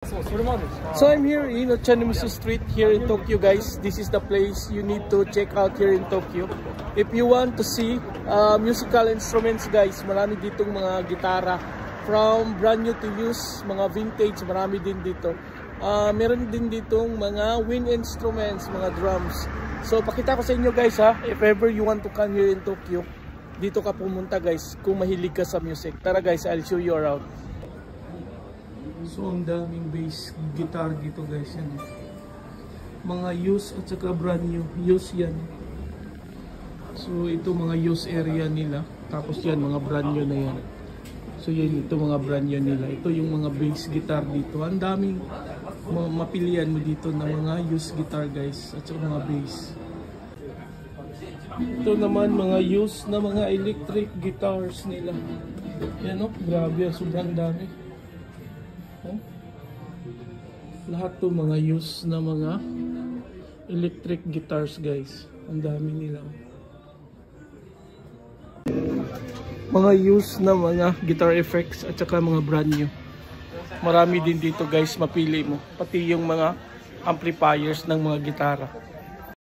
So I'm here in Ochanomizu Street here in Tokyo, guys. This is the place you need to check out here in Tokyo. If you want to see musical instruments, guys, marami ditong mga gitara. From brand new to use, mga vintage, marami din dito. Meron din ditong mga wind instruments, mga drums. So pakita ko sa inyo, guys, ha, if ever you want to come here in Tokyo, dito ka pumunta, guys, kung mahilig ka sa music. Tara, guys, I'll show you around. So ang daming bass guitar dito, guys, yan. Mga used at saka brand new. Used yan. So ito mga used area nila. Tapos yan, mga brand new na yan. So yan, ito mga brand new nila. Ito yung mga bass guitar dito. Ang daming mapilian mo dito na mga used guitar, guys, at saka mga bass. Ito naman mga used na mga electric guitars nila. Yan, oh, grabe, sobrang dami. Lahat to mga used na mga electric guitars, guys. Ang dami nila. Mga used na mga guitar effects at saka mga brand new. Marami din dito, guys, mapili mo. Pati yung mga amplifiers ng mga gitara.